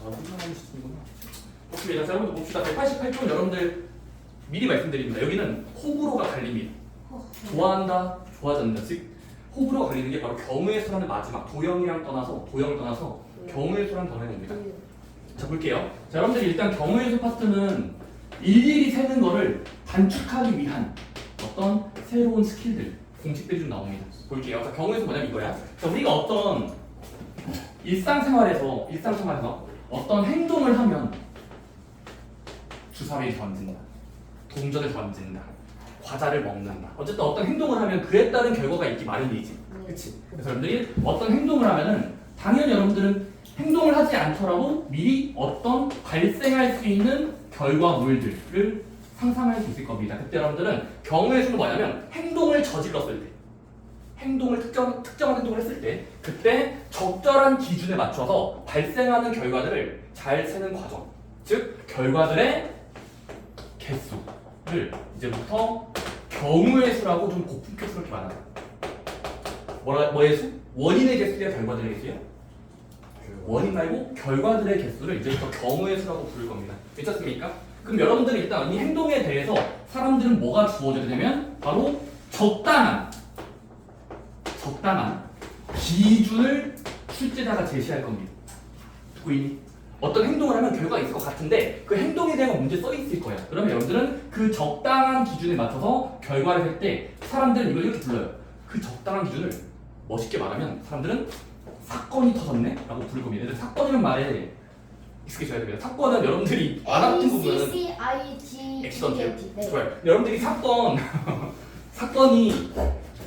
혼나는 시점이구나. 좋습니다. 자, 여러분들 봅시다. 188쪽 여러분들 미리 말씀드립니다. 여기는 호불호가 갈립니다. 좋아한다, 좋아하지 않는다. 즉 호불호가 갈리는 게 바로 경우의 수라는 마지막 도형을 떠나서 경우의 수라는 단어가 옵니다. 자, 볼게요. 자, 여러분들이 일단 경우의 수 파트는 일일이 세는 거를 단축하기 위한 어떤 새로운 스킬들, 공식들이 좀 나옵니다. 볼게요. 자, 경우의 수 뭐냐면 이거야. 자, 우리가 어떤 일상생활에서 어떤 행동을 하면 주사위를 던진다, 동전을 던진다, 과자를 먹는다. 어쨌든 어떤 행동을 하면 그에 따른 결과가 있기 마련이지. 그치? 그래서 여러분들이 어떤 행동을 하면은 당연히 여러분들은 행동을 하지 않더라도 미리 어떤 발생할 수 있는 결과물들을 상상할 수 있을 겁니다. 그때 여러분들은 경우의 수는 뭐냐면 행동을 저질렀을 때, 특정한 행동을 했을 때 그때 적절한 기준에 맞춰서 발생하는 결과들을 잘 세는 과정, 즉 결과들의 개수를 이제부터 경우의 수라고 좀 고품격스럽게 말하는 뭐의 수? 원인의 개수야 결과들의 개수야? 원인 말고 결과들의 개수를 이제부터 경우의 수라고 부를 겁니다. 괜찮습니까? 그럼 여러분들은 일단 이 행동에 대해서 사람들은 뭐가 주어져야 되냐면 바로 적당한 기준을 출제자가 제시할 겁니다. 듣고 있니? 어떤 행동을 하면 결과가 있을 것 같은데 그 행동에 대한 문제 써 있을 거야. 그러면 여러분들은 그 적당한 기준에 맞춰서 결과를 할 때 사람들은 이걸 이렇게 불러요. 그 적당한 기준을 멋있게 말하면 사람들은 사건이 터졌네? 라고 부를 겁니다. 근데 사건이라는 말에 익숙해져야 됩니다. 사건은 여러분들이 만화 같은 거 보면 액시던트. 네. 좋아요. 여러분들이 사건이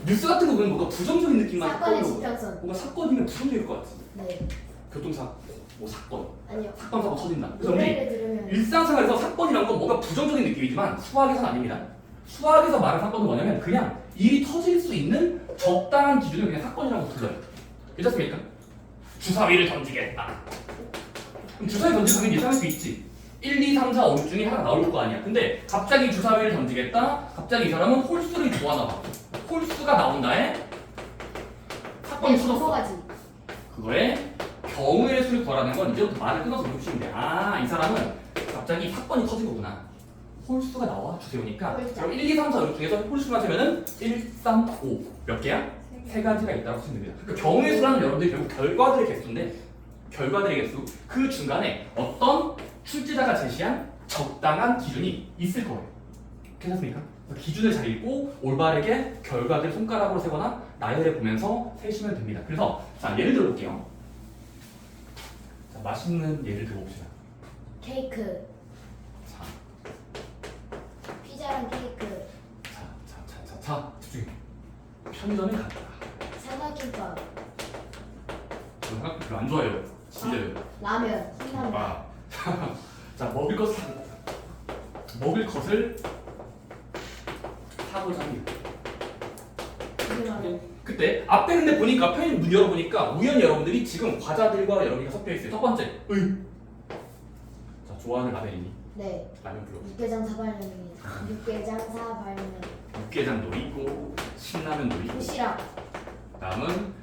뉴스 같은 거 보면 뭔가 부정적인 느낌만 사건의 떠오르고 지평선. 뭔가 사건이면 부정적일 것 같지. 네. 교통사고, 뭐 사건, 아니요. 사건 사고 터진다. 그래서 우리 노래를 들으면 일상생활에서 사건이라는 건 뭔가 부정적인 느낌이지만 수학에서는 아닙니다. 수학에서 말하는 사건은 뭐냐면 그냥 일이 터질 수 있는 적당한 기준을 그냥 사건이라고 불러요. 괜찮습니까? 주사위를 던지겠다. 그럼 주사위 던지면 당연히 예상할 수 있지. 1, 2, 3, 4, 5 중에 하나 나올 거 아니야. 근데 갑자기 주사위를 던지겠다. 갑자기 이 사람은 홀수를 좋아하나 봐. 홀수가 나온다에 사건이 터졌어. 가지. 그거에 경우의 수를 구하라는 건 이제부터 말을 끊어서 물어보시면 돼. 아, 이 사람은 갑자기 사건이 터진 거구나. 홀수가 나와 주세요니까. 그럼 1, 2, 3, 4, 5 중에서 홀수만 세면은 1, 3, 5 몇 개야? 세 가지가 있다고 보시면 됩니다. 그러니까 경우의 수라는 여러분들이 결국 결과들의 개수인데 결과들의 개수 그 중간에 어떤 출제자가 제시한 적당한 기준이 있을 거예요. 괜찮습니까? 기준을 잘 읽고 올바르게 결과들 손가락으로 세거나 나열해 보면서 세시면 됩니다. 그래서 자 예를 들어 볼게요. 자 맛있는 예를 들어 봅시다. 케이크. 자, 피자랑 케이크. 자 집중해. 편의점에 갔다. 삼각김밥. 저 생각 별로 안 좋아해요. 질려요. 라면. 신라면. 아, 자 먹을 것을 사고자 합니다. 라면. 그때 앞에 근데 보니까 편의점 문 열어보니까 우연히 여러분들이 지금 과자들과 여러 개가 섞여 있어요. 첫 번째, 자 좋아하는 라면이니? 네. 라면 불러. 육개장 사발면입니다. 육개장 사발면. 육개장도 있고 신라면도 있고. 도시락. 다음은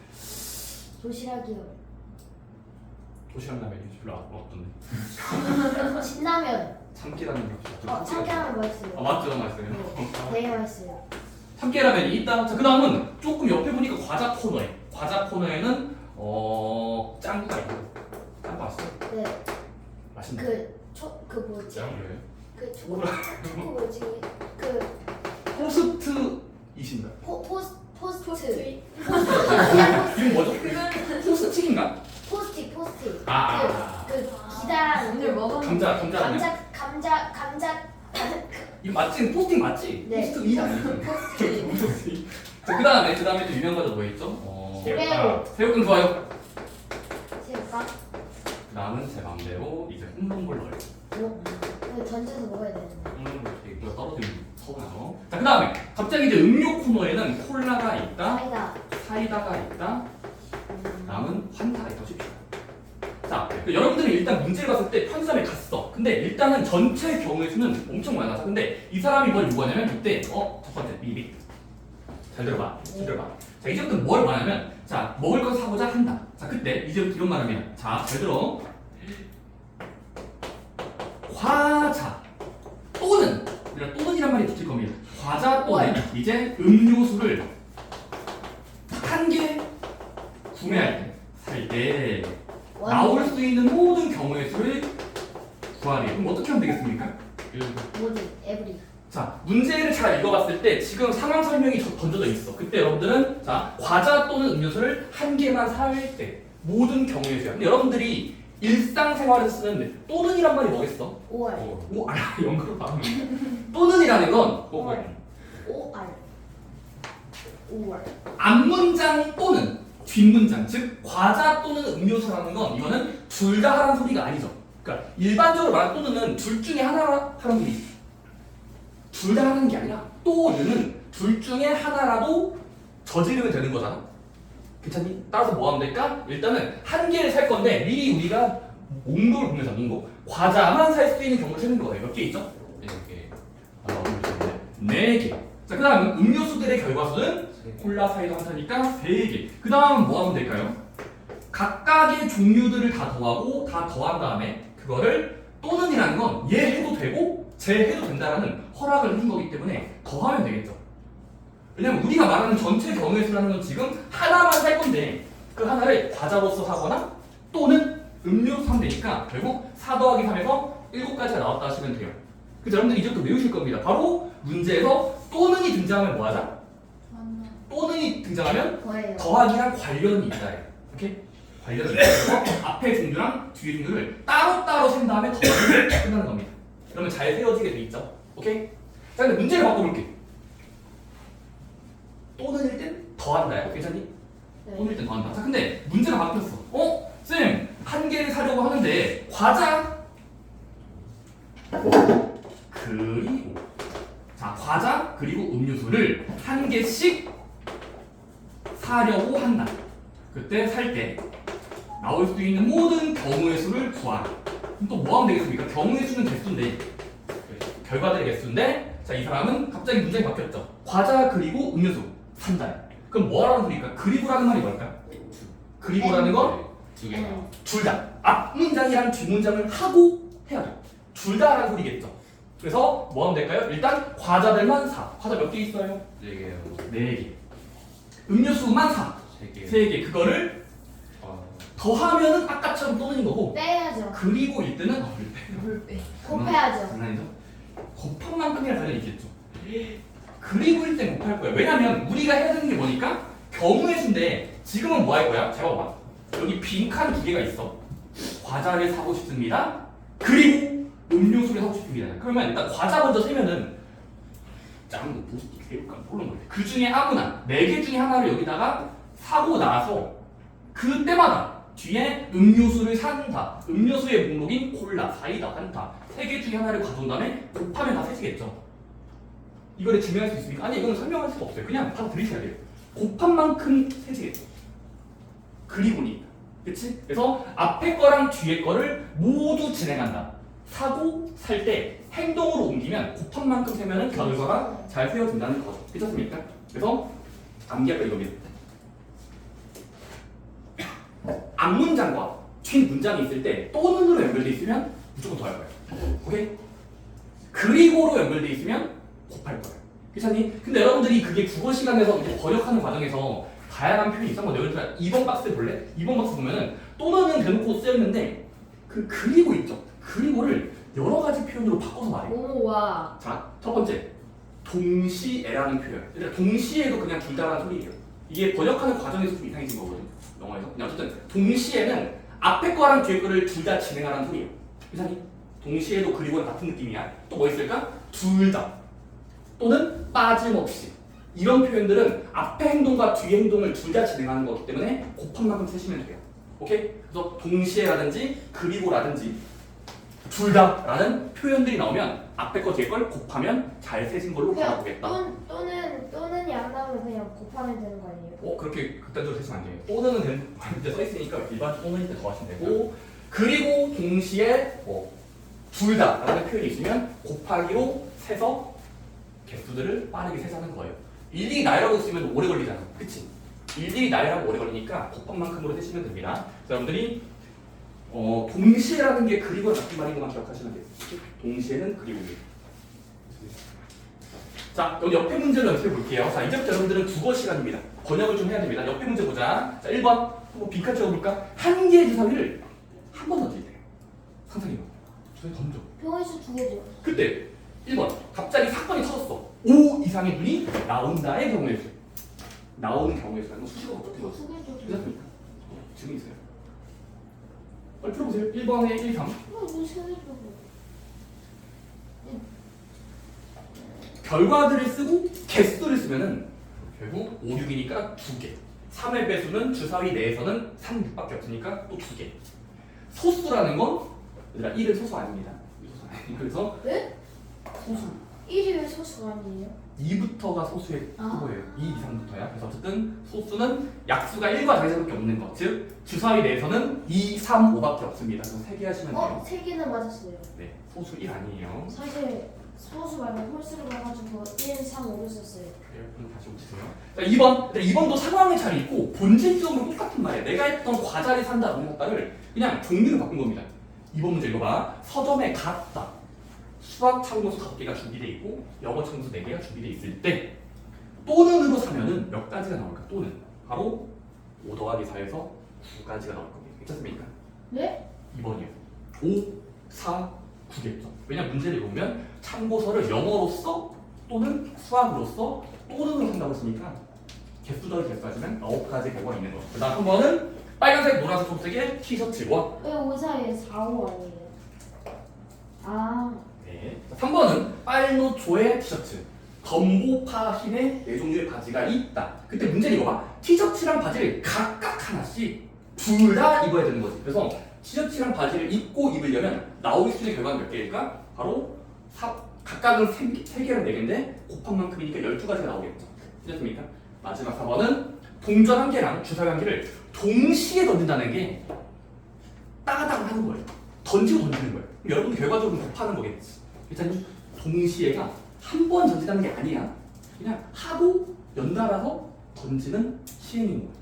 도시락이요. 도시락 라면이 별로 안 먹던데. 신라면. 참깨라면 합시다. 참깨라면 맛있어요. 맞죠, 맛있어요. 네. 되게 맛있어요. 참깨라면이 있다. 자, 그 다음은 조금 옆에 보니까 과자 코너에는 짱구가 있고. 짱구 아시죠? 네. 맛있네. 그 뭐지? 짱구예요? 그 초코 뭐지? 그 포스트이신가? 포스트. 이름 뭐죠? 포스틱인가? 포스틱. 그 기다란 오늘 먹었는데. 감자. 이거 맞지? 포스틱 맞지? 네. 포스틱이잖아요. 포스틱. 자, 그 다음에 또 유명한 과자 뭐 있죠? 새우. 새우깡 좋아요. 새우깡. 그 다음은 제 맘대로 이제 홈런볼 넣어요. 이거 던져서 먹어야 되는데. 홈런볼 이거 떨어뜨리는 서운하죠. 자, 그 다음에 갑자기 이제 음료 코너에는 콜라가 있다, 사이다가 있다. 다음은 환타가 있다고 칩시다. 자, 여러분들이 일단 문제를 봤을 때 편의점에 갔어. 근데 일단은 전체 경우의 수는 엄청 많아. 근데 이 사람이 뭘 요구하냐면 이때 첫 번째 미리 잘 들어봐. 자, 이제부터 뭘 말하냐면 자 먹을 걸 사고자 한다. 자, 그때 이제부터 이런 말하면 자, 잘 들어. 이제 음료수를 한 개 구매할 때, 살 때 나올 수 있는 모든 경우의 수를 구하래요. 그럼 어떻게 하면 되겠습니까? 모든 에브리. 자, 문제를 잘 읽어봤을 때 지금 상황 설명이 던져져 있어. 그때 여러분들은 자 과자 또는 음료수를 한 개만 살 때 모든 경우의 수야. 근데 여러분들이 일상생활에서 쓰는 또는이란 말이 뭐겠어? 5월. 오, 알아. 영어로 봐. 또는이라는 건 5월. 5월. 앞문장 또는 뒷문장, 즉 과자 또는 음료수라는 건 이거는 둘 다 하라는 소리가 아니죠. 그러니까 일반적으로 말하는 또는은 둘 중에 하나 하는 소리. 둘 다 하는 게 아니라 또는 둘 중에 하나라도 저지르면 되는 거잖아. 괜찮니? 따라서 뭐 하면 될까? 일단은 한 개를 살 건데 미리 우리가 몽도를 보면서 몽도 과자만 살 수 있는 경우를 세는 거예요. 몇 개 있죠? 4개. 자, 그 다음 음료수들의 결과수는 콜라, 사이다, 한타니까 3개. 그 다음 뭐 하면 될까요? 각각의 종류들을 다 더하고 다 더한 다음에 그거를 또는이라는 건 얘 해도 되고 쟤 해도 된다라는 허락을 해준 거기 때문에 더하면 되겠죠. 왜냐면 우리가 말하는 전체 경우의 수라는 건 지금 하나만 살 건데 그 하나를 과자로서 사거나 또는 음료수 사면 되니까 결국 4 더하기 3에서 7가지가 나왔다 하시면 돼요. 그래서 여러분들 이제부터 외우실 겁니다. 바로 문제에서 또는이 등장하면 뭐 하자? 또는이 등장하면 뭐예요? 더하기랑 관련이 있다. 오케이? 관련이 있어서 앞에 종류랑 뒤에 종류를 따로따로 센 다음에 더하기를 끝나는 겁니다. 그러면 잘 세워지게 돼 있죠. 오케이? 자, 근데 문제를 바꿔볼게. 또는일 땐 더한다요. 괜찮니? 네. 또는일 땐 더한다. 자, 근데 문제가 바뀌었어. 쌤, 한 개를 사려고 하는데 과자 그리고 자, 과자 그리고 음료수를 한 개씩 사려고 한다. 그때 살 때 나올 수 있는 모든 경우의 수를 구하라. 그럼 또 뭐 하면 되겠습니까? 경우의 수는 개수인데 결과들의 개수인데 자, 이 사람은 갑자기 문장이 바뀌었죠. 과자 그리고 음료수 산다. 그럼 뭐 하라는 소리일까? 그리고라는 말이 뭘까? 그리고라는 건 둘 다. 앞 문장이랑 뒷 문장을 하고 해야 돼. 둘 다라는 소리겠죠. 그래서 뭐 하면 될까요? 일단 과자들만 사. 과자 몇 개 있어요? 4개요. 4개. 음료수만 사. 3개. 3개. 그거를 더하면은 아까처럼 또는인 거고 빼야죠. 그리고 일 때는 곱해야죠. 장난이죠? 곱한 만큼이라 당연히 있겠죠. 그리고 일 때 곱할 거야. 왜냐면 우리가 해야 되는 게 뭐니까 경우의 수인데 지금은 뭐 할 거야? 잘 봐봐. 여기 빈칸 2개가 있어. 과자를 사고 싶습니다. 그리고 음료수를 사고 싶습니다. 그러면 일단 과자 먼저 세면은 짱 부스트 세울까 모르는 거예요. 그 중에 아무나 4개 중에 하나를 여기다가 사고 나서 그때마다 뒤에 음료수를 산다. 음료수의 목록인 콜라, 사이다, 한타 3개 중에 하나를 가져온 다음에 곱하면 다 세지겠죠. 이거를 증명할 수 있습니까? 아니 이거는 설명할 수가 없어요. 그냥 받아들이셔야 돼요. 곱한 만큼 세지겠죠. 그리고니 그치? 그래서 앞에 거랑 뒤에 거를 모두 진행한다. 사고 살 때 행동으로 옮기면 곱한 만큼 세면은 결과가 잘 세워진다는 거죠. 괜찮습니까? 그래서 암기할 거 이겁니다. 앞문장과 뒷문장이 있을 때 또는으로 연결돼 있으면 무조건 더할 거예요. 오케이? 그리고로 연결돼 있으면 곱할 거예요. 괜찮니? 근데 여러분들이 그게 국어 시간에서 이제 번역하는 과정에서 다양한 표현이 있어. 한번 여기서 2번 박스 볼래? 2번 박스 보면은 또는은 대놓고 쓰여있는데 그 그리고 있죠. 그리고를 여러 가지 표현으로 바꿔서 말해요. 오와. 자, 첫 번째 동시에라는 표현. 그러니까 동시에도 그냥 둘 다라는 소리예요. 이게 번역하는 과정에서 좀 이상해진 거거든. 영어에서. 그냥 어쨌든 동시에는 앞에 거랑 뒤에 거를 둘 다 진행하라는 소리예요. 이상해? 동시에도 그리고는 같은 느낌이야. 또 뭐 있을까? 둘 다. 또는 빠짐없이. 이런 표현들은 앞에 행동과 뒤에 행동을 둘 다 진행하는 거기 때문에 곱한 만큼 쓰시면 돼요. 오케이? 그래서 동시에라든지 그리고라든지 둘 다라는 표현들이 나오면 앞에 거 뒤에 걸 곱하면 잘 세진 걸로 바라보겠다. 또는이 안 나오면 그냥 곱하면 되는 거 아니에요? 그렇게 극단적으로 세시면 안 돼요. 또는 되는 이제 써 있으니까 일반 또는 때 더하시면 되고 그리고 동시에 둘 다라는 표현이 있으면 곱하기로 세서 개수들을 빠르게 세자는 거예요. 일일이 나열하고 있으면 오래 걸리잖아. 그치? 일일이 나열하고 오래 걸리니까 곱한 만큼으로 세시면 됩니다. 여러분들이 동시에라는 게 그리고 같은 말인 것만 기억하시면 돼요. 동시에는 그리고 자, 여기 옆에 문제를 연습해 볼게요. 자, 이제부터 여러분들은 국어 시간입니다. 번역을 좀 해야 됩니다. 옆에 문제 보자. 자, 1번. 한번 빈칸 찍어볼까? 한 개의 주사위를 한 번 던질 때. 상상해봐. 주사위 던져. 병원에서 두 개죠. 그때 1번. 갑자기 사건이 터졌어. 5 이상의 눈이 나온다의 경우에 수. 나오는 경우에 수는 수식어가 어떻게 넣었어? 두 개죠. 괜찮습니까? 지금 있어요. 빨리 풀어보세요. 1번에 1, 3. 이거 세 개죠. 결과들을 쓰고 개수를 쓰면은 결국 5, 6이니까 2개. 3의 배수는 주사위 내에서는 3, 6밖에 없으니까 또 2개. 소수라는 건 얘들아 1은 소수 아닙니다. 소수 아니에요. 그래서 네? 소수 1이 왜 소수가 아니에요? 2부터가 소수의 아. 후보예요. 2 이상부터야. 그래서 어쨌든 소수는 약수가 1과 다르게밖에 없는 것. 즉 주사위 내에서는 2, 3, 5밖에 없습니다. 그래서 3개 하시면 돼요. 세 개는 맞았어요. 네, 소수 1 아니에요. 사실 소수 말고 홀수를 가가지고 1, 3, 5를 썼어요. 그럼 다시 오시세요. 자, 2번. 근데 2번도 상황이 잘 있고 본질적으로 똑같은 말이에요. 내가 했던 과자를 산다, 안 산다를 그냥 종류를 바꾼 겁니다. 2번 문제 읽어봐. 서점에 갔다. 수학 참고서 5개가 준비되어 있고 영어 참고서 4개가 준비되어 있을 때 또는으로 사면은 몇 가지가 나올까? 또는 바로 5 더하기 4에서 9가지가 나올 겁니다. 괜찮습니까? 네? 2번이요. 5, 4, 9겠죠. 왜냐면 문제를 보면 참고서를 영어로서 또는 수학으로서 또는으로 한다고 했으니까 개수 더하기 개수 따지면 9가지 결과가 있는 거죠. 그 다음 3번은 빨간색, 노란색, 초록색의 티셔츠와 왜 5, 4에 4, 5 아니에요? 아, 네. 3번은 빨노초의 티셔츠, 검보파 흰의 4종류의 바지가 있다. 그때 문제를 읽어봐. 티셔츠랑 바지를 각각 하나씩 둘 다 입어야 되는 거지. 그래서 티셔츠랑 바지를 입고 입으려면 나올 수 있는 결과는 몇 개일까? 바로 각각은 3개랑 4개인데 곱한 만큼이니까 12가지가 나오겠죠. 괜찮습니까? 마지막 4번은 동전 1개랑 주사위 1개를 동시에 던진다는 게 따당 하는 거예요. 던지고 던지는 거예요. 그럼 여러분 결과적으로 곱하는 거겠지. 괜찮니? 동시에가 한 번 던진다는 게 아니야. 그냥 하고 연달아서 던지는 시행인 거예요.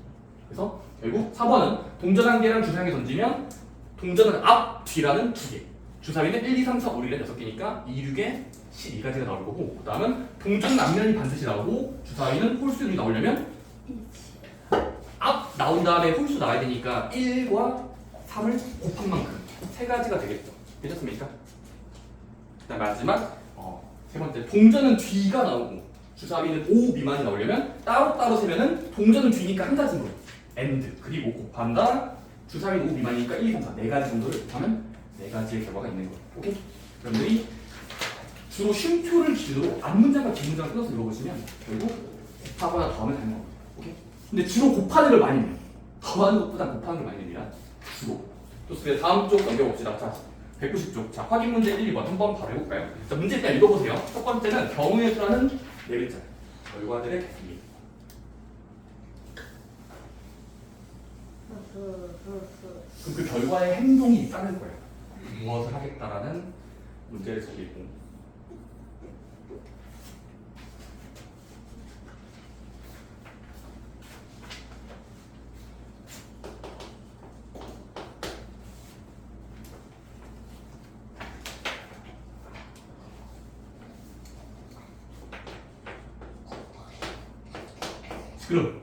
그래서 결국 4번은 동전 1개랑 주사위 1개 던지면 동전은 앞, 뒤라는 2개. 주사위는 1, 2, 3, 4, 5, 6에 6개니까 2, 6에 12가지가 나올 거고 그 다음은 동전은 앞면이 반드시 나오고 주사위는 홀수율이 나오려면 앞 나온 다음에 홀수 나와야 되니까 1과 3을 곱한 만큼 3가지가 되겠죠. 괜찮습니까? 그다음 마지막 세 번째 동전은 뒤가 나오고 주사위는 5 미만이 나오려면 따로따로 세면은 동전은 뒤니까 한 가지인 거예요. 엔드 그리고 곱한다 주사위는 5 미만이니까 1, 2, 3, 4 4가지 정도를 곱하면 4가지의 결과가 있는 거예요. 오케이? 여러분들이 주로 쉼표를 기준으로 앞문장과 뒷문장을 끊어서 읽어보시면 결국 곱하거나 더하면 되는 겁니다. 오케이? 근데 주로 곱하는 걸 많이 내요. 더하는 것보다 곱하는 걸 많이 냅니다. 주로. 좋습니다. 다음 쪽 넘겨봅시다. 자, 190쪽. 자, 확인 문제 1, 2번 한번 바로 해볼까요? 자, 문제 일단 읽어보세요. 첫 번째는 경우의 수라는 4글자. 결과들의 개수입니다. 그럼 그 결과의 행동이 있다는 거예요. 무엇을 하겠다라는 문제를 적이고 그럼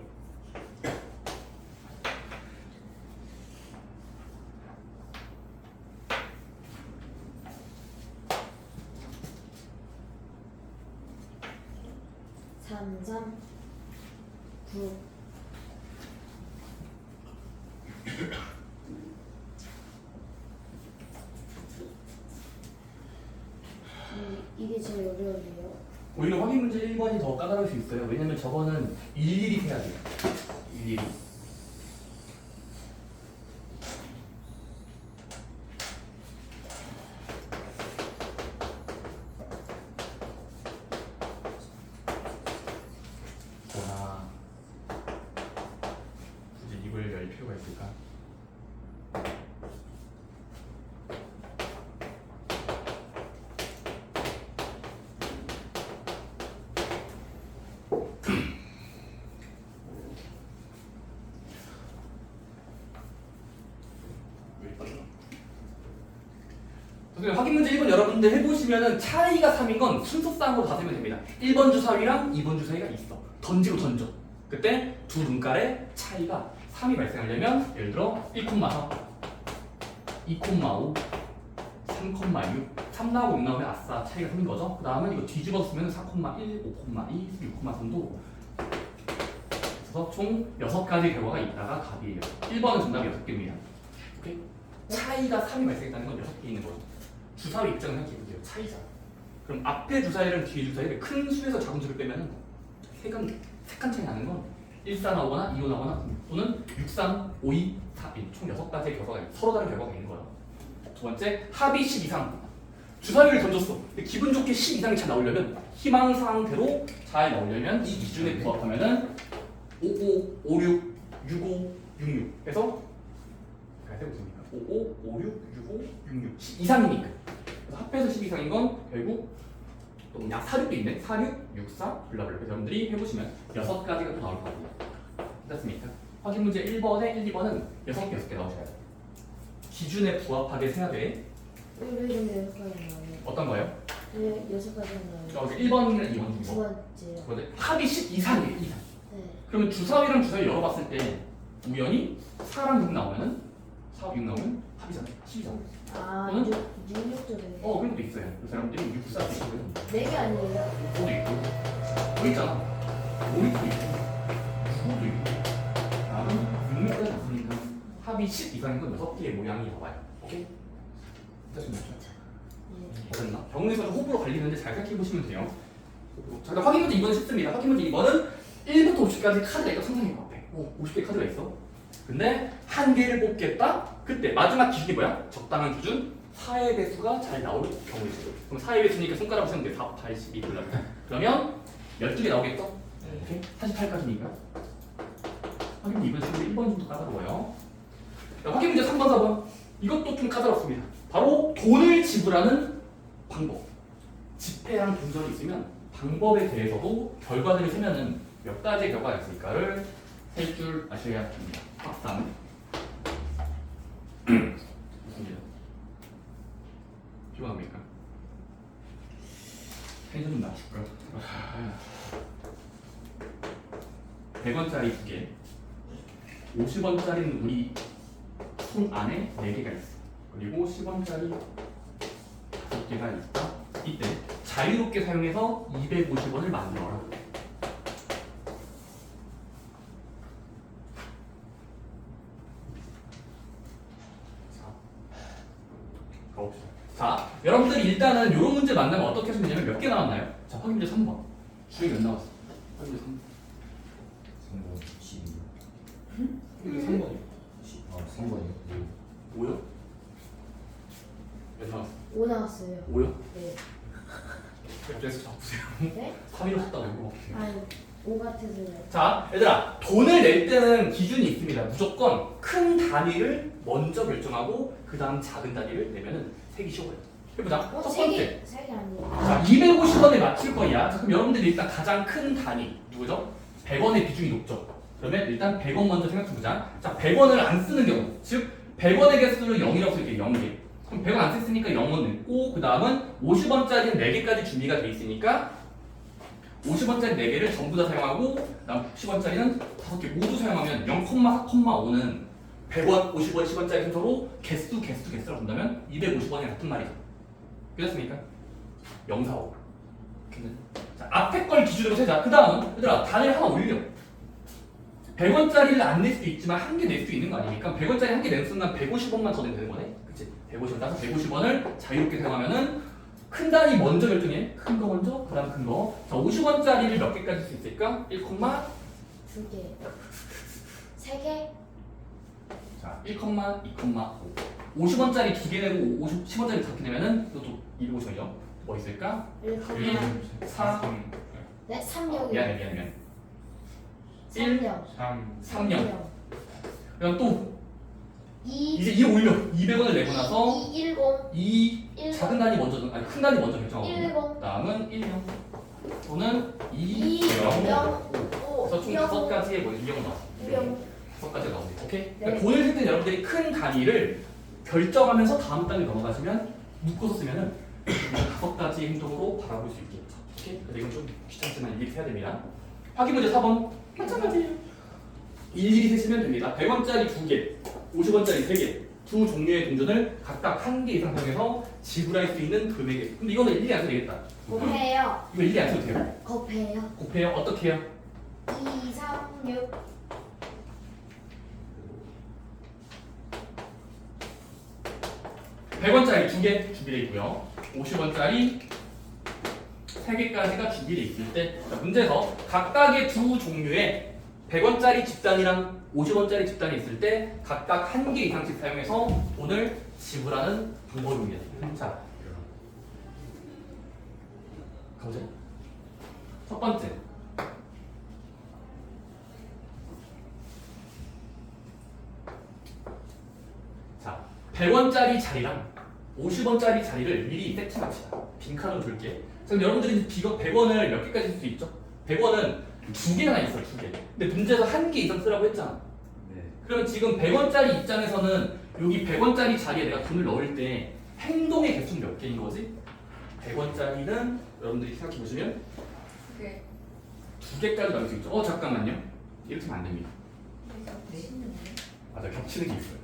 삼, 9 이게 제일 어려운데요. 오히려 확인 문제 1번이 더 까다로울 수 있어요. 왜냐면 저거는 일일이 해야 돼요. 일일이. 와, 굳이 이걸 열 필요가 있을까? 그래서 확인 문제 1번 여러분들 해보시면은 차이가 3인 건 순서쌍으로 다 세면 됩니다. 1번 주사위랑 2번 주사위가 있어. 던지고 던져. 그때 두 눈깔의 차이가 3이 발생하려면 예를 들어 1,4, 2,5, 3,6, 3 나오고 6 나오면 아싸 차이가 3인 거죠. 그 다음은 이거 뒤집어 쓰면 4,1, 5,2, 6,3도 그래서 총 6가지 결과가 있다가 답이에요. 1번은 정답이 6개입니다. 오케이? 차이가 3이 발생했다는 건 6개 있는 거죠. 주사위 입장을 생각해보세요. 차이잖아. 그럼 앞에 주사위랑 뒤에 주사위를 큰 수에서 작은 수를 빼면은 색깔 차이 나는 건 1, 4 나오거나 2, 5 나오거나 또는 6, 3, 5, 2, 4, 1 총 6가지의 결과가 서로 다른 결과가 있는 거예요. 두 번째, 합이 10 이상. 주사위를 던졌어. 근데 기분 좋게 10 이상이 잘 나오려면 희망사항대로 잘 나오려면 이 기준에 부합하면은 55, 56, 65, 66 해서 잘 세보십니까? 55, 56, 65, 66 10 이상이니까. 그래서 합해서 10 이상인 건 결국 또 약 46도 있네. 46, 64, 블라블라. 그래서 여러분들이 해보시면 6가지가 또 나올 거거든요. 됐습니까? 확인 문제 1번에 1, 2번은 6개, 6개 나오셔야 돼요. 기준에 부합하게 세야 돼. 왜 근데 6가지 나와요? 어떤 거예요? 왜 6가지 나와요? 1번이랑 2번 두 중에 번째요. 뭐 합이 10 이상이에요. 이상. 네. 그러면 주사위랑 주사위 열어봤을 때 우연히 4랑 6 나오면은 4, 6 나오면 합이잖아요. 10이잖아요. 아, 또는? 6쪽에. 그런 것도 있어요. 그 사람들이 6, 4도 있고요. 4개 아니에요? 5도 있고 또 있잖아. 5도 있고 9도 있고 나는 6까지 나오니까 합이 10 이상인 건 6개의 모양이 나와요. 오케이? 됐습니까? 네. 어땠나? 병원에서 좀 호불호 갈리는데 잘 생각해보시면 돼요. 자, 일단 확인 문제 2번은 쉽습니다. 확인 문제 2번은 1부터 50까지 카드가 있다. 상상해 봐. 50개 카드가 있어. 근데 한 개를 뽑겠다? 그때 마지막 기준이 뭐야? 적당한 기준 4의 배수가 잘 나올 경우이죠. 그럼 4의 배수니까 손가락 쓰면 돼. 4, 8, 12 골라. 그러면 12개 나오겠죠? 이렇게 48까지니까. 확인 문제 2번 친구들 1번 정도 까다로워요. 자, 확인 문제 3번, 4번. 이것도 좀 까다롭습니다. 바로 돈을 지불하는 방법. 지폐랑 동전이 있으면 방법에 대해서도 결과들을 세면은 몇 가지 결과가 있을까를 셀 줄 아셔야 합니다. 확산. 좋습니다. 피곤합니까? 텐션 좀 낮출까? 100원짜리 2개, 50원짜리는 우리 손 안에 4개가 있어. 그리고 10원짜리 5개가 있다. 이때 자유롭게 사용해서 250원을 만들어라. 가봅시다. 자, 여러분들이 일단은 이런 문제 만나면 어떻게 하시면 되냐면 몇 개 나왔나요? 자, 확인 문제 3번. 주에 몇 나왔어? 확인 문제 3번. 3번 12. 확인 문제 3번이요. 3번이요? 5요? 몇 나왔어? 5 나왔어요. 5요? 네. 웹에서 잡으세요. 네? 3위로 샀다고 이거 어떻게 아니, 5 같아서요. 자, 얘들아, 돈을 낼 때는 기준이 있습니다. 무조건 큰 단위를 먼저 결정하고 그 다음 작은 단위를 내면은 세기 쉬워요. 해보자. 첫 번째. 3개 아니에요. 자, 250원에 맞출 거야. 자, 그럼 여러분들이 일단 가장 큰 단위 누구죠? 100원의 비중이 높죠. 그러면 일단 100원 먼저 생각해보자. 자, 100원을 안 쓰는 경우, 즉 100원의 개수를 0이라고 쓸게요. 0개. 그럼 100원 안 썼으니까 0원 냈고 그 다음은 50원짜리는 4개까지 준비가 돼 있으니까 50원짜리 4개를 전부 다 사용하고 그다음 10원짜리는 5개 모두 사용하면 0,4,5는 100원, 50원, 10원짜리 순서로 개수라고 본다면 250원이 같은 말이죠. 그렇습니까? 045. 자, 앞에 걸 기준으로 세자. 그 다음 얘들아 단위를 하나 올려. 100원짜리를 안 낼 수도 있지만 한 개 낼 수 있는 거 아닙니까? 100원짜리 한 개 내는 순간 150원만 더 내면 되는 거네. 그치? 150원 따서 150원을 자유롭게 사용하면은 큰 단위 먼저 결정해. 큰 거 먼저, 그 다음 큰 거. 자, 50원짜리를 몇 개까지 쓸 수 있을까? 1, 2개. 3개? 자, 1,2,5. 50원짜리 2개 내고 10원짜리 5개 내면은 이것도 250원이요. 뭐 있을까? 1, 4. 네? 3력이요. 미안해. 3력. 3년. 그럼 또 2, 이제 2 올려. 200원을 내고 나서 2, 10. 2 작은 단위 먼저 아니 큰 단위 먼저 결정하고 10. 다음은 1, 0 또는 2, 2, 0 0, 5. 그래서 총 5가지의 뭐 2형 나왔어. 0. 5가지가 나오네. 오케이? 네. 그러니까 돈을 쓸 때 여러분들이 큰 단위를 결정하면서 다음 단위 넘어가시면 묶어서 쓰면은 이런 5가지 행동으로 바라볼 수 있겠죠. 오케이? 근데 이건 좀 귀찮지만 일일이 해야 됩니다. 확인 문제 4번. 마찬가지예요. 일일이 세시면 됩니다. 100원짜리 2개, 50원짜리 3개. 두 종류의 동전을 각각 1개 이상 사용해서 지불할 수 있는 금액이. 근데 이거는 일일이 안 써도 되겠다. 곱해요. 이거 일일이 안 써도 돼요. 곱해요. 곱해요. 어떻게 해요? 2, 3, 6. 100원짜리 2개 준비되어 있고요. 50원짜리 3개까지가 준비되어 있을 때 자, 문제에서 각각의 두 종류의 100원짜리 집단이랑 50원짜리 집단이 있을 때 각각 1개 이상씩 사용해서 돈을 지불하는 방법입니다. 자, 가보자. 첫 번째. 자, 100원짜리 자리랑 50원짜리 자리를 미리 세팅합시다. 빈칸으로 둘게. 그럼 여러분들이 비거 100원을 몇 개까지 쓸 수 있죠? 100원은 2개나 있어요, 2개. 근데 문제에서 1개 이상 쓰라고 했잖아. 네. 그러면 지금 100원짜리 입장에서는 여기 100원짜리 자리에 내가 돈을 넣을 때 행동의 개수는 몇 개인 거지? 100원짜리는 여러분들이 생각해 보시면 네. 2개까지 넣을 수 있죠. 잠깐만요. 이렇게 하면 안 됩니다. 맞아, 겹치는 게 있어요.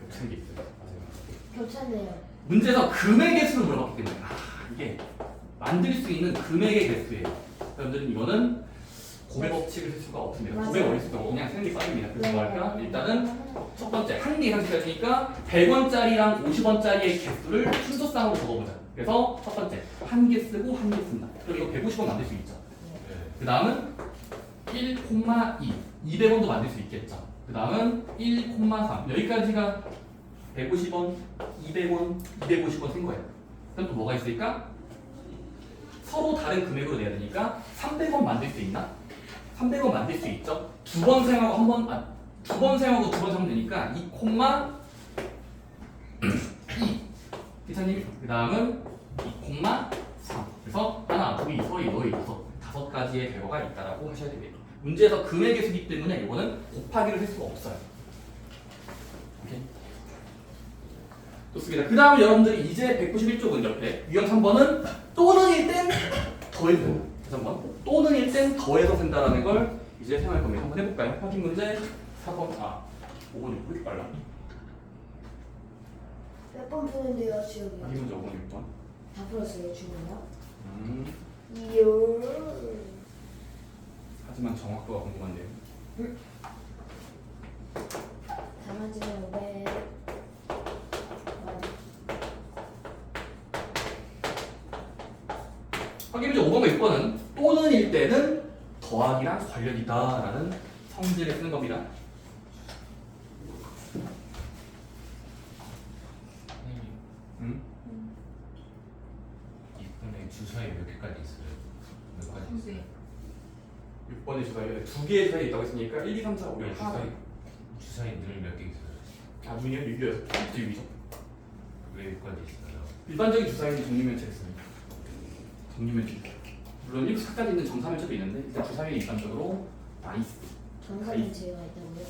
겹치는 게 있어요. 맞아요. 겹쳤네요. 문제에서 금액의 수를 물어봤기 때문에 이게 만들 수 있는 금액의 개수예요. 여러분들은 이거는 고백 법칙을 쓸 수가 없습니다. 맞아요. 고백 원리 수가 없고 그냥 쓰는 게 빠릅니다. 그래서 뭐 할까? 네. 일단은 첫 번째 1개 이상씩 했으니까 100원짜리랑 50원짜리의 개수를 순서상으로 적어보자. 그래서 첫 번째 1개 쓰고 1개 쓴다. 그럼 이거 150원 만들 수 있죠. 그 다음은 1,2 200원도 만들 수 있겠죠. 그 다음은 1,3 여기까지가 150원, 200원, 250원 쓴 거예요. 그럼 또 뭐가 있을까? 서로 다른 금액으로 내야 되니까 300원 만들 수 있나? 300원 만들 수 있죠. 두 번 사용하고 한 번, 두 번 사용하고 두 번 사면 되니까 2, 2. 기사님, 그 다음은 2,3. 그래서 하나, 둘, 셋, 넷, 다섯 가지의 배어가 있다라고 하셔야 됩니다. 문제에서 금액의 수기 때문에 이거는 곱하기를 할 수가 없어요. 오케이? 좋습니다. 그 다음 여러분들이 이제 191쪽은 옆에 유형 3번은 또는일 땐 더해서 다시 한번 또는일 땐 더해서 쓴다라는 걸 이제 생각할 겁니다. 한번 해볼까요? 확인 문제 4번 5번 6번 왜 이렇게 빨라? 몇 번 푸는데요, 지금? 확인 문제 5번 6번 다 풀었어요, 지금요? 음, 하지만 정확도가 궁금한데요. 담아지면 500. 확인 문제 5번과 6번은 또는일 때는 더하기랑 관련이다라는 성질을 쓰는 겁니다. 선생님, 이분의 주사위 몇 개까지 있어요? 몇 가지 있어요? 6번의 주사위가 2개의 주사위 있다고 했으니까 1, 2, 3, 4, 5, 6 주사위. 주사위 늘 몇 개 있어요? 나중에 6이어서 6이죠. 왜 여기까지 있어요? 일반적인 주사위는 정리면체를 씁니다. 정리면체. 물론 1, 4까지 있는 정사면체도 있는데 일단 주사위는 일반적으로 많이 씁니다. 정사면 제가 있다고요?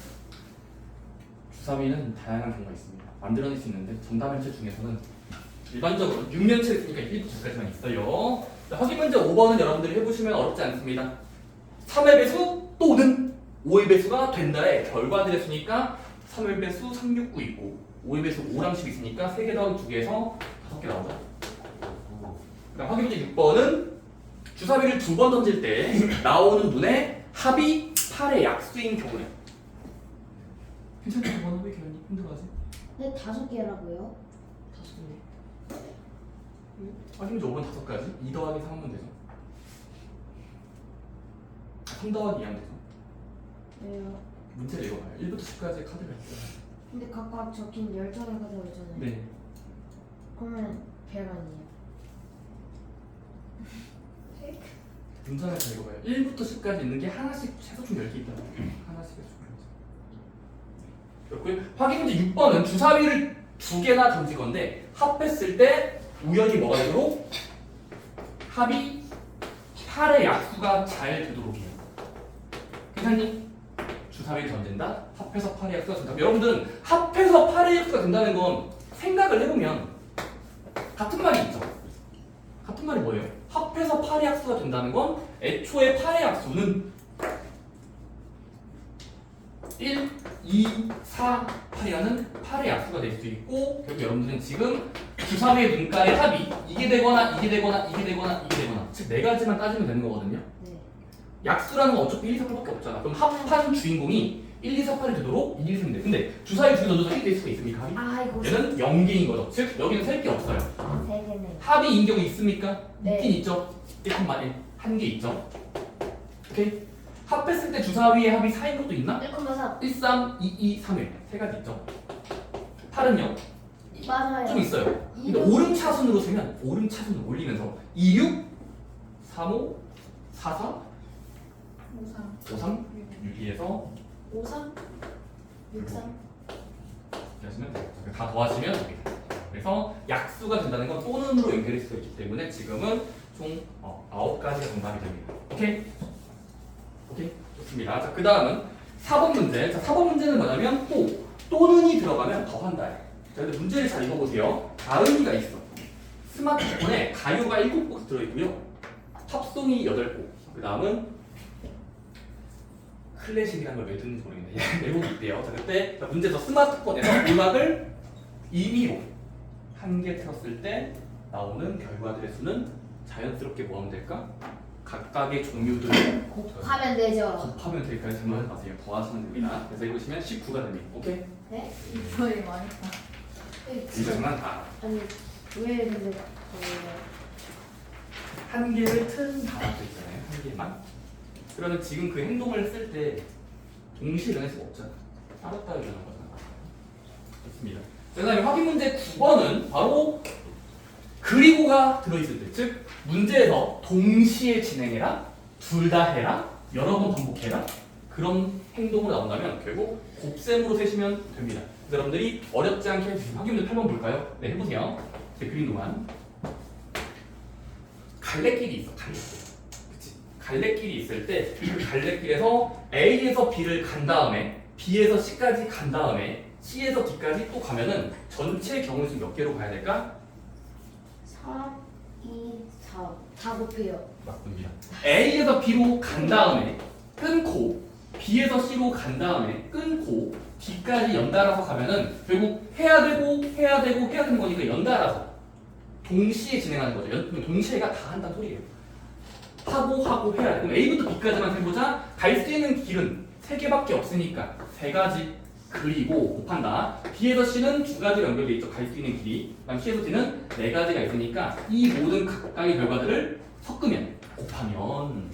주사위는 다양한 경우가 있습니다. 만들어낼 수 있는데 정사면체 중에서는 일반적으로 6면체를 쓰니까 1부터 10까지만 있어요. 자, 확인 문제 5번은 여러분들이 해보시면 어렵지 않습니다. 3의 배수 또는 5의 배수가 된다의 결과들을 쓰니까 3의 배수 3, 6, 9 있고 5의 배수 5랑 10 있으니까 3개 더하기 2개에서 5개 나오죠. 그다음 확인 문제 6번은 주사위를 2번 던질 때 나오는 눈의 합이 8의 약수인 경우래. 괜찮죠? 이거는 왜 괜히 힘들어하지? 네, 5개라고요? 5개. 확인 문제 5번 5가지 2 더하기 3 하면 되죠. 3 더하기 2 하면 되죠. 왜요? 문제를 읽어봐요. 1부터 10까지의 카드가 있어요. 근데 각각 적힌 10장의 카드가 있잖아요. 네. 그러면 100 아니에요? 문장을 잘 읽어봐요. 1부터 10까지 있는 게 하나씩 최소 총 10개 있다고. 하나씩 해서 그렇고요. 확인 문제 6번은 주사위를 2개나 던질 건데 합했을 때 우연히 뭐가 되도록 합이 8의 약수가 잘 되도록 해요. 괜찮니? 주사위를 던진다. 합해서 8의 약수가 된다. 여러분들은 합해서 8의 약수가 된다는 건 생각을 해보면 같은 말이 있죠. 같은 말이 뭐예요? 합해서 8의 약수가 된다는 건 애초에 8의 약수는 1, 2, 4, 8이라는 8의 약수가 될 수 있고 결국 여러분들은 지금 주사위의 눈깔의 합이 이게 되거나 이게 되거나 이게 되거나 이게 되거나 즉 네 가지만 따지면 되는 거거든요. 네. 약수라는 건 어차피 1, 2, 4, 8밖에 없잖아. 그럼 합한 주인공이 1, 2, 4, 8이 되도록 1, 2, 3돼. 근데 주사위 두개 던져서 1이 될 수가 있습니까? 합이? 아 이거 얘는 0개인 거죠. 즉 여기는 셀 게 없어요. 세 개네. 합이 인 경우 있습니까? 네. 있긴 있죠. 1,1 한 개 있죠. 오케이? 합했을 때 주사위의 합이 4인 것도 있나? 1,3 1, 3, 2, 2, 3일 세 가지 있죠. 8은요? 맞아요. 좀 있어요. 근데 이거- 오름차순으로 세면 오름차순을 올리면서 2, 6, 3, 5, 4, 4, 53 5, 3, 6, 2에서 53 63 이렇게 하시면 돼요. 다 더하시면 됩니다. 그래서 약수가 된다는 건 또는으로 연결될 수가 있기 때문에 지금은 총 9가지가 정답이 됩니다. 오케이? 오케이? 좋습니다. 자, 그 다음은 4번 문제. 자, 4번 문제는 뭐냐면 또는이 들어가면 더한다. 자, 근데 문제를 잘 읽어보세요. 가은이가 있어. 스마트폰에 가요가 7곡 들어있고요. 팝송이 8곡. 그 다음은 클래식이라는 걸 왜 듣는지 모르겠는데 내곡이 있대요. 자, 그때 문제에서 스마트폰에서 음악을 임의로 한 개 틀었을 때 나오는 결과들의 수는 자연스럽게 뭐 하면 될까? 각각의 종류들을 하면 되죠. 곱하면 될까요? 생각하지 마세요. 더하시면 됩니다. 그래서 읽으시면 19가 됩니다. 오케이? 네? 저희 망했다. 이제 장난 다. 아니 왜 근데 한 개를 튼 단어도 있잖아요. 한 개만. 그러면 지금 그 행동을 쓸 때 동시에 일어날 수가 없잖아. 따로따로 일어나는 거잖아. 좋습니다. 그 다음에 확인 문제 9번은 바로 그리고가 들어있을 때, 즉 문제에서 동시에 진행해라, 둘 다 해라, 여러 번 반복해라 그런 행동으로 나온다면 결국 곱셈으로 세시면 됩니다. 그래서 여러분들이 어렵지 않게 해주시면 확인 문제 8번 볼까요? 네, 해보세요. 제 그린 동안 갈래길이 있어. 갈래길. 그치? 갈래길이 있을 때 그 갈래길에서 A에서 B를 간 다음에 B에서 C까지 간 다음에 C에서 D까지 또 가면은 전체 경우 수 몇 개로 가야 될까? 3, 2, 4 다 곱해요. 맞습니다. A에서 B로 간 다음에 끊고 B에서 C로 간 다음에 끊고 D까지 연달아서 가면은 결국 해야 되고 해야 되고 해야 되는 거니까 연달아서 동시에 진행하는 거죠. 동시에가 다 한다는 소리예요. 하고 해야 돼. 그럼 A부터 B까지만 해보자. 갈 수 있는 길은 3개밖에 없으니까 3가지 그리고 곱한다. B에서 C는 2가지가 연결돼 있죠. 갈 수 있는 길이. 그다음 C에서 D는 4가지가 있으니까 이 모든 각각의 결과들을 섞으면 곱하면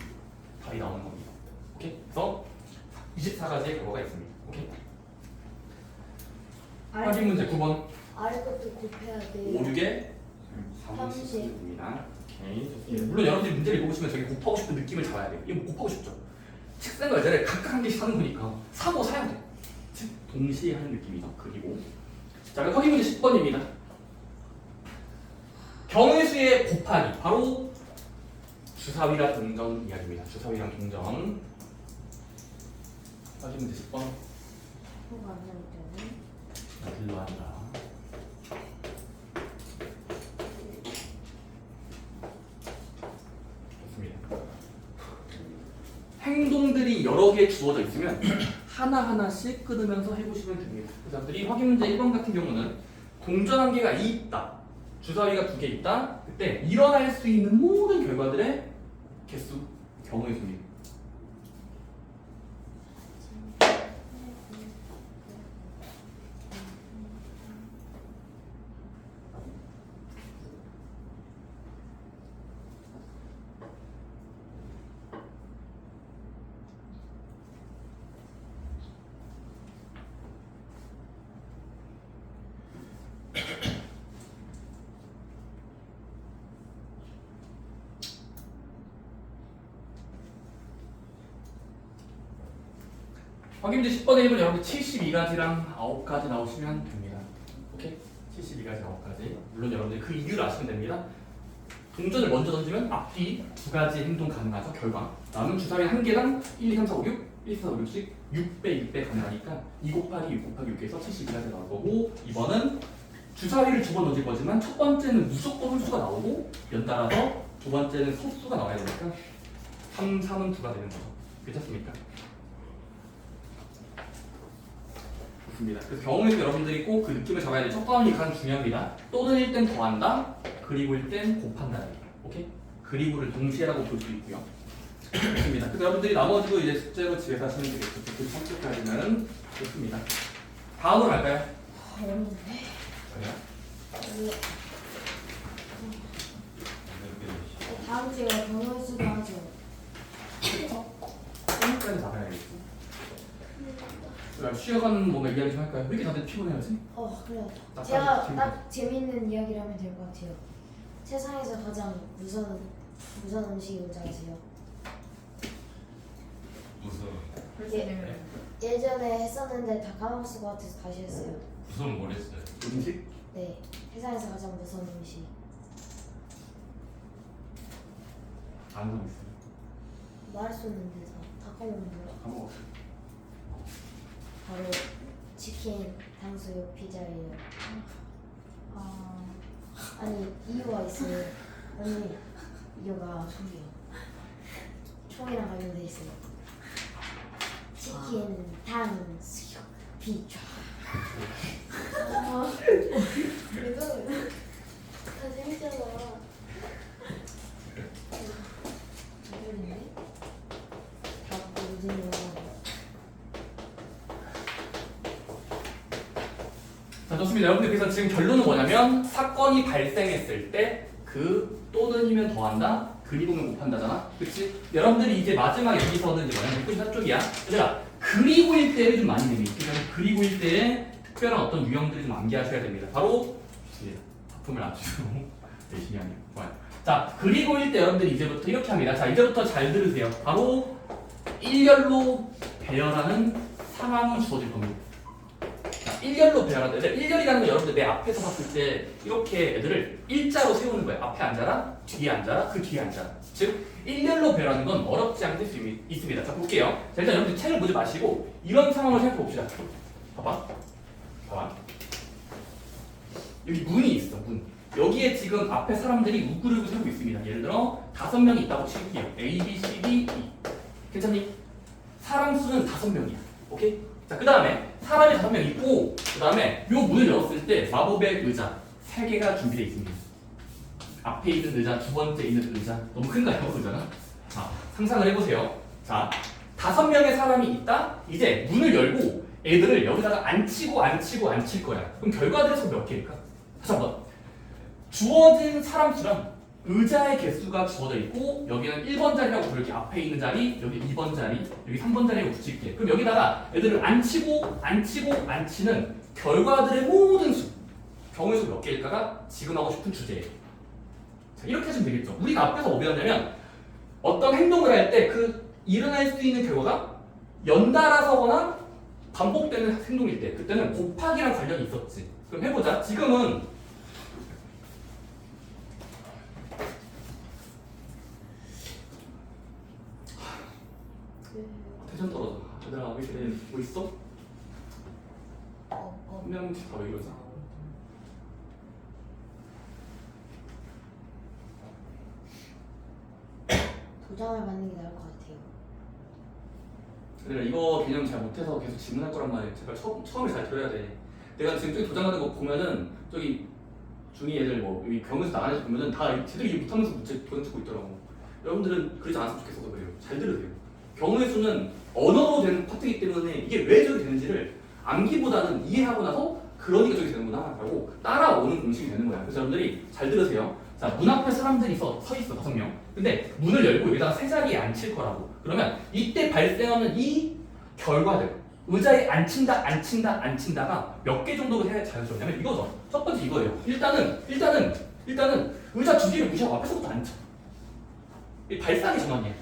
답이 나오는 겁니다. 오케이? 그래서 24가지의 결과가 있습니다. 오케이? 확인 문제 9번. 아래 것도 곱해야 돼. 5, 6에 30입니다. 오케이, 좋습니다. 물론 여러분들이 문제를 읽어보시면 저기 곱하고 싶은 느낌을 잡아야 돼요. 이거 뭐 곱하고 싶죠? 책상과 의자를 각각 한 개씩 사는 거니까 사고 사야 돼. 즉 동시에 하는 느낌이죠. 그리고 자, 그럼 확인 문제 10번입니다. 경우의 수의 곱하기 바로 주사위랑 동전 이야기입니다. 주사위랑 동전. 확인 문제 10번. 뭐가 안 나올 때는 일로 앉아. 좋습니다. 행동들이 여러 개 주어져 있으면 하나하나씩 끊으면서 해보시면 됩니다. 그 사람들이 확인 문제 1번 같은 경우는 동전 한 개가 있다. 주사위가 2개 있다. 그때 일어날 수 있는 모든 결과들의 개수, 경우의 수입니다. 확인 문제 10번에 1번 여러분 72가지랑 9가지 나오시면 됩니다. 오케이? 72가지 9가지. 물론 여러분들이 그 이유를 아시면 됩니다. 동전을 먼저 던지면 앞뒤 2가지 행동 가능하죠. 결과. 남은 주사위 한 개당 1, 2, 3, 4, 5, 6, 1, 2, 3, 4, 5, 6씩 6배, 6배 가능하니까 2 곱하기 6 곱하기 6에서 72가지 나올 거고 2번은 주사위를 두 번 넣을 거지만 첫 번째는 무조건 홀수가 나오고 연달아서 두 번째는 소수가 나와야 되니까 3, 3은 2가 되는 거죠. 괜찮습니까? 좋습니다. 그래서 경우에서 여러분들이 꼭 그 느낌을 잡아야 돼요. 첫 번이 가장 중요합니다. 또는일 땐 더한다, 그리고일 땐 곱한다. 오케이? 그리고를 동시에라고 볼 수 있고요. 좋습니다. 그래서 여러분들이 나머지도 이제 숙제로 집에서 하시면 되겠죠. 그 30까지는 좋습니다. 다음으로 갈까요? 어려운데. 그래요? 여기 다음 주에 경우수도 하죠. 오늘까지 나가야겠죠. 쉬어가는 뭔가 이야기 좀 할까요? 왜 이렇게 다들 피곤해하지? 그래요. 나 제가 빨리 딱 재밌는 이야기를 하면 될 것 같아요. 세상에서 가장 무서운 음식이 뭔지 아세요? 무슨 예전에 했었는데 다 까먹었을 것 같아서 다시 했어요. 무슨 뭘 했어요? 음식? 네, 세상에서 가장 무서운 음식. 아무도 있어요. 말했었는데 다 까먹었는데. 까먹었어요. 바로 치킨, 탕수육, 피자예요. 아니 이유가 있어요. 언니 이유가 총이랑 관련돼 있어요. 치킨, 탕수육, 피자. 그래도 다 재밌잖아. 재밌네. 다 무슨 영화? 자, 좋습니다. 여러분들 그래서 지금 결론은 뭐냐면 사건이 발생했을 때 그 또는이면 더한다, 그리고면 곱한다잖아. 그치? 여러분들이 이제 마지막 여기서는 이제 뭐냐면 64쪽이야. 얘들아, 그리고일 때를 좀 많이 내밀. 그래서 그리고일 때에 특별한 어떤 유형들이 좀 암기하셔야 됩니다. 바로 작품을 아주 열심히 하네요. 좋아요. 자, 그리고일 때 여러분들이 이제부터 이렇게 합니다. 자, 이제부터 잘 들으세요. 바로 일렬로 배열하는 상황이 주어질 겁니다. 일렬로 배열한다. 일렬이라는 건 여러분들 내 앞에서 봤을 때 이렇게 애들을 일자로 세우는 거예요. 앞에 앉아라, 뒤에 앉아라, 그 뒤에 앉아라. 즉 일렬로 배열하는 건 어렵지 않게 될 수 있습니다. 자, 볼게요. 자, 일단 여러분들 책을 보지 마시고 이런 상황을 생각해 봅시다. 봐봐. 여기 문이 있어, 문. 여기에 지금 앞에 사람들이 우그르고 세우고 있습니다. 예를 들어 5명이 있다고 칠게요. A, B, C, D, E. 괜찮니? 사람 수는 5명이야. 오케이? 자, 그 다음에 사람이 5명 있고, 그 다음에 요 문을 열었을 때 마법의 의자 3개가 준비되어 있습니다. 앞에 있는 의자, 두 번째 있는 의자. 너무 큰가요, 의자는? 자, 상상을 해보세요. 자, 5명의 사람이 있다? 이제 문을 열고 애들을 여기다가 앉힐 거야. 그럼 결과대에서 몇 개일까? 다시 한번. 주어진 사람 수랑 의자의 개수가 주어져 있고 여기는 1번 자리라고 부를게. 앞에 있는 자리, 여기 2번 자리, 여기 3번 자리라고 붙일게. 그럼 여기다가 애들을 앉히는 결과들의 모든 수, 경우의 수 몇 개일까가 지금 하고 싶은 주제예요. 자, 이렇게 하시면 되겠죠. 우리가 앞에서 뭐 배웠냐면 어떤 행동을 할 때 그 일어날 수 있는 결과가 연달아서거나 반복되는 행동일 때 그때는 곱하기랑 관련이 있었지. 그럼 해보자. 지금은 텐션 떨어져. 얘들아, 왜 그래? 뭐 있어? 한 명씩 다 왜 이러지? 도장을 받는 게 나을 것 같아요. 얘들아, 이거 개념 잘 못해서 계속 질문할 거란 말이야. 제발 처음에 잘 들어야 돼. 내가 지금 저기 도장하는 거 보면은 저기 중2 애들 뭐 여기 병원에서 나가는 애 보면은 다 제대로 이해 못하면서 도장 찍고 있더라고. 여러분들은 그러지 않았으면 좋겠어서 그래요. 잘 들으세요. 경우의 수는 언어로 되는 파트이기 때문에 이게 왜 저렇게 되는지를 암기보다는 이해하고 나서 그러니까 저렇게 되는구나 라고 따라오는 공식이 되는 거야. 그래서 여러분들이 잘 들으세요. 자, 문 앞에 사람들이 서 있어, 5명. 근데 문을 열고 여기다가 세 자리에 앉힐 거라고. 그러면 이때 발생하는 이 결과들, 의자에 앉힌다가 몇 개 정도로 해야 자연스럽냐면 이거죠. 첫 번째 이거예요. 일단은 의자 두 개를 무시하고 앞에서부터 앉혀. 이 발상의 전환이야.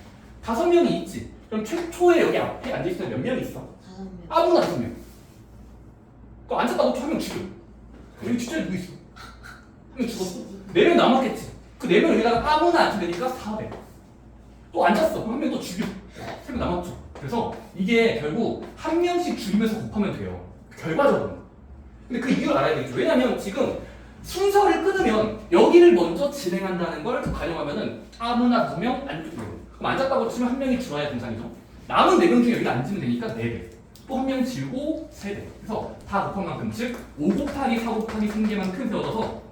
5명이 있지. 그럼 최초에 여기 앞에 앉아있으면 몇 명 있어? 5명. 아무나 5명. 그 앉았다고 또 한 명 죽여. 여기 뒷자리 누구 있어? 한 명 죽었어. 4명 남았겠지. 그 4명 여기다가 아무나 앉히면 되니까 400. 또 앉았어. 그럼 한 명 또 죽여. 3명 남았죠. 그래서 이게 결국 한 명씩 죽이면서 곱하면 돼요. 결과적으로. 근데 그 이유를 알아야 되겠죠. 왜냐면 지금 순서를 끊으면 여기를 먼저 진행한다는 걸 가정하면은 아무나 2명 안쪽 2명. 그럼 앉았다고 치면 한 명이 들어와야 정상이죠. 남은 4명 중에 여기 앉으면 되니까 4배. 또 한 명 지우고 3배. 그래서 다 곱한 만큼 즉 5 곱하기 4 곱하기 3개만큼 세워져서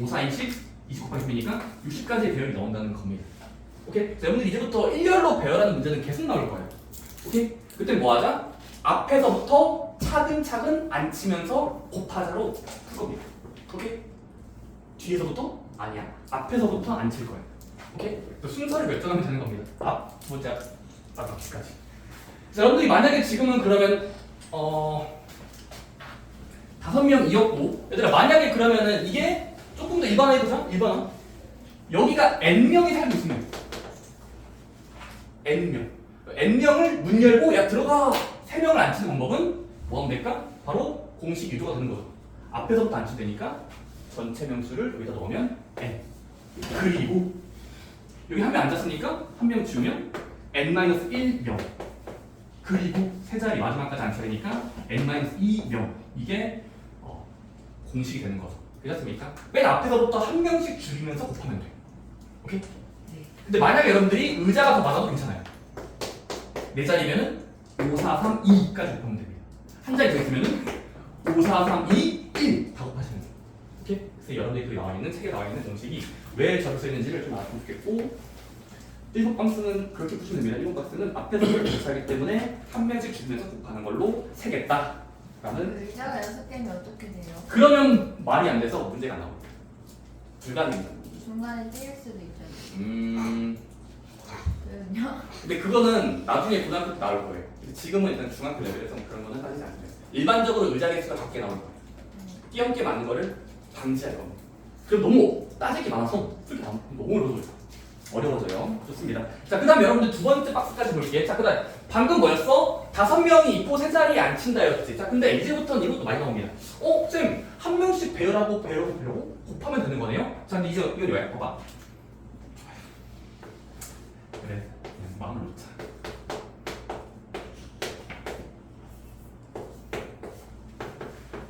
5, 4, 20, 20 곱하기 3이니까 60가지의 배열이 나온다는 겁니다. 오케이? 자, 여러분들 이제부터 일렬로 배열하는 문제는 계속 나올 거예요. 오케이? 그때 뭐 하자? 앞에서부터 차근차근 앉히면서 곱하자로 풀 겁니다. 오케이? 뒤에서부터? 아니야. 앞에서부터 앉힐 거예요. 오케이? 순서를 결정하면 되는 겁니다. 앞, 두 번째, 앞까지. 자, 여러분들이 만약에 지금은 그러면 5명이었고 얘들아 만약에 그러면은 이게 조금 더 일반화해보자. 일반화. 여기가 n명이 살고 있으면 n명. n명을 문 열고 야 들어가 3명을 앉히는 방법은 뭐 하면 될까? 바로 공식 유도가 되는 거죠. 앞에서부터 앉히면 되니까 전체 명수를 여기다 넣으면 n. 그리고 여기 한 명 앉았으니까 한 명 지우면 n-1명. 그리고 세 자리 마지막까지 앉혀야 되니까 n-2명. 이게 공식이 되는 거죠. 괜찮습니까? 맨 앞에서부터 한 명씩 줄이면서 곱하면 돼요. 오케이? 네. 근데 만약에 여러분들이 의자가 더 많아도 괜찮아요. 네 자리면은 5, 4, 3, 2까지 곱하면 됩니다. 한 자리 더 있으면은 5, 4, 3, 2, 1 다 곱하시면 돼요. 오케이? 그래서 여러분들이 그 나와 있는 책에 나와 있는 공식이 왜 저렇게 써 있는지를 좀 알았으면 좋겠고 1번 박스는 그렇게 푸시면 됩니다. 1번 박스는 앞에서 그렇게 교차하기 때문에 한 명씩 줄이면서 곱하는 걸로 세겠다. 라는 의자가 6개면 어떻게 돼요? 그러면 말이 안 돼서 문제가 안 나옵니다. 불가능입니다. 중간에 띄일 수도 있잖아요. 왜요? 근데 그거는 나중에 고등학교 때 나올 거예요. 근데 지금은 일단 중학교 레벨에서 그런 거는 따지지 않아요. 일반적으로 의자 개수가 적게 나올 거예요. 띄엄게 많은 거를 방지할 겁니다. 그럼 너무 따질 게 많아서 풀기 너무 어려워져요. 좋습니다. 자, 그 다음 여러분들 두 번째 박스까지 볼게요. 자, 그 다음 방금 뭐였어? 5명이 있고 세 자리에 앉힌다였지. 자, 근데 이제부터는 이것도 많이 나옵니다. 쌤, 한 명씩 배열하고 곱하면 되는 거네요? 자, 근데 이거 왜? 봐봐. 그래, 그냥 마음을 놓자.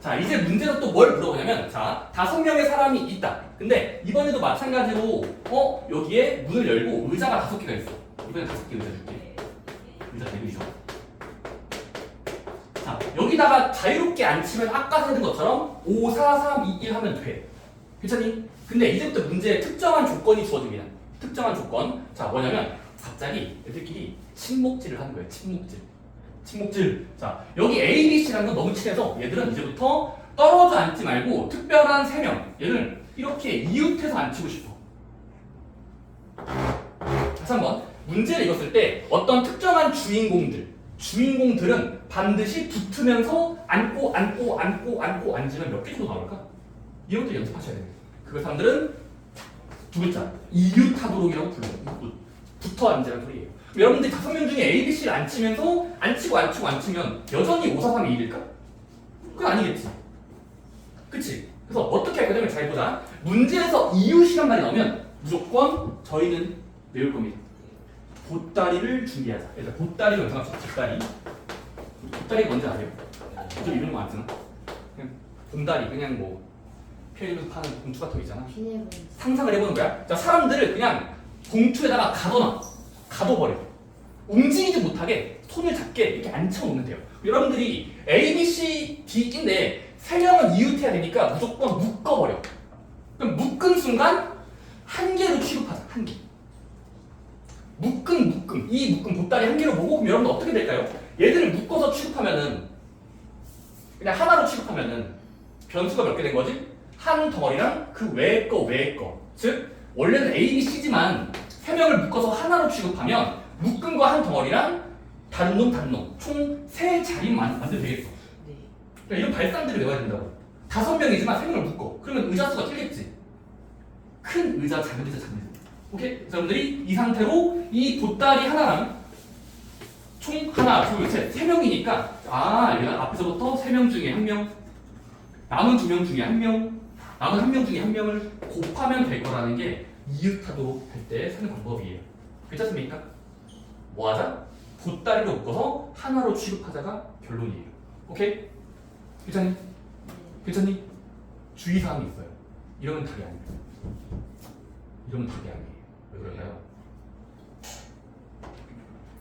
자, 이제 문제는 또 뭘 물어보냐면, 자, 5명의 사람이 있다. 근데 이번에도 마찬가지로, 여기에 문을 열고 의자가 5개가 있어. 이번에 5개 의자 줄게. 의자 대비죠. 자, 여기다가 자유롭게 앉히면 아까 했던 것처럼 5, 4, 3, 2, 1 하면 돼. 괜찮니? 근데 이제부터 문제에 특정한 조건이 주어집니다. 특정한 조건. 자, 뭐냐면, 갑자기 애들끼리 친목질을 하는 거예요. 친목질. 자, 여기 A, B, C라는 건 너무 친해서 얘들은 이제부터 떨어져 앉지 말고 특별한 3명. 얘를 이렇게 이웃해서 앉히고 싶어. 다시 한번. 문제를 읽었을 때 어떤 특정한 주인공들은 반드시 붙으면서 앉고 앉으면 몇 개 정도 나올까? 이것도 연습하셔야 돼요. 그 사람들은 두 글자. 이웃하도록이라고 불러요. 붙어 앉으라는 소리예요. 여러분들이 5명 중에 A, B, C를 앉히면서 앉히면 여전히 5, 4, 3, 2, 1일까? 그건 아니겠지. 그치? 그래서 어떻게 할 거냐면 잘 보자. 문제에서 이웃이란 말이 나오면 무조건 저희는 외울 겁니다. 보따리를 준비하자. 일단 보따리를 연상합시다. 보따리 뭔지 아세요? 좀 이런 거 안 쓰나? 그냥 봉다리 그냥 뭐 편의점에서 파는 봉투 같은 거 있잖아. 비닐봉지. 상상을 해보는 거야. 자, 사람들을 그냥 봉투에다가 가둬버려. 움직이지 못하게 손을 잡게 이렇게 앉혀놓으면 돼요. 여러분들이 A, B, C, D인데 3명은 이웃해야 되니까 무조건 묶어버려. 그럼 묶은 순간 한 개로 취급하자. 한 개. 묶음. 이 묶음 보따리 한 개로 보고 그럼 여러분 어떻게 될까요? 얘들을 묶어서 취급하면은 그냥 하나로 취급하면은 변수가 몇 개 된 거지? 한 덩어리랑 그 외의 거. 즉 원래는 A, B, C지만 3명을 묶어서 하나로 취급하면 묶은 거 한 덩어리랑 다른 놈 총 3자리만 만들면 되겠어. 네. 그러니까 이런 발상들을 외워야 된다고. 5명이지만 3명을 묶어. 그러면 의자 수가 틀리겠지. 큰 의자, 작은 의자. 오케이? 여러분들이 이 상태로 이 보따리 하나랑 총 하나, 둘, 셋, 3명이니까 얘가 앞에서부터 3명 중에 1명, 남은 2명 중에 1명, 남은 1명 중에 1명을 곱하면 될 거라는 게 이웃하도록 할 때 쓰는 방법이에요. 괜찮습니까? 뭐 하자? 보따리로 묶어서 하나로 취급하자가 결론이에요. 오케이? 괜찮니? 괜찮니? 주의사항이 있어요. 이러면 답이 아니에요. 이러면 답이 아니에요. 왜 그럴까요?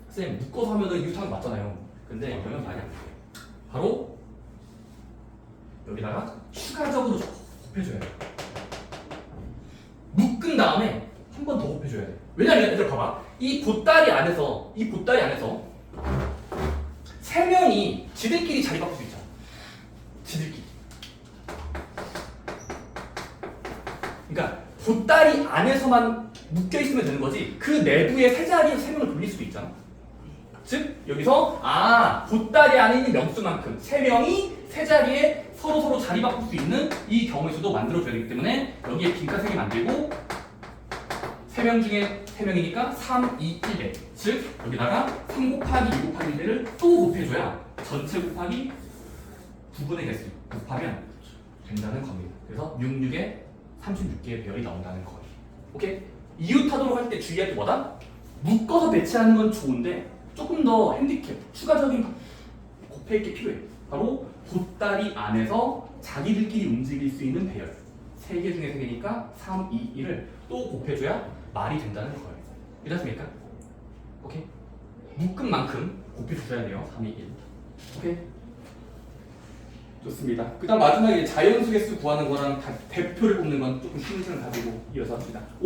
쌤, 묶어서 하면은 이웃하는 거 맞잖아요. 근데 이러면 말이 안 돼요. 바로 여기다가 추가적으로 곱해줘야 돼요. 묶은 다음에 한 번 더 곱해줘야 돼. 왜냐면 얘들 봐봐. 이 보따리 안에서 세 명이 지들끼리 자리 바꿀 수 있잖아. 지들끼리. 그러니까 보따리 안에서만 묶여 있으면 되는 거지. 그 내부에 세 자리에서 세 명을 돌릴 수도 있잖아. 즉 여기서 보따리 안에 있는 명수만큼 세 명이 세 자리에 서로 자리 바꿀 수 있는 이 경우의 수도 만들어줘야 되기 때문에 여기에 빈칸 3개 만들고 3명 중에 3명이니까 3, 2, 1대. 즉 여기다가 3 곱하기 2 곱하기 1대를 또 곱해줘야 전체 곱하기 9분의 개수 곱하면 된다는 겁니다. 그래서 66에 36개의 배열이 나온다는 거예요. 오케이? 이웃하도록 할 때 주의할 게 뭐다? 묶어서 배치하는 건 좋은데 조금 더 핸디캡, 추가적인 곱할 게 필요해. 바로 보따리 안에서 자기들끼리 움직일 수 있는 배열 3개 중에 3개니까 3, 2, 1을 또 곱해줘야 말이 된다는 거예요. 이해됐습니까? 오케이? 묶은 만큼 곱해주셔야 돼요. 3, 2, 1. 오케이? 좋습니다. 그 다음 마지막에 자연수 개수 구하는 거랑 대표를 뽑는 건 조금 신경을 가지고 이어서 합시다.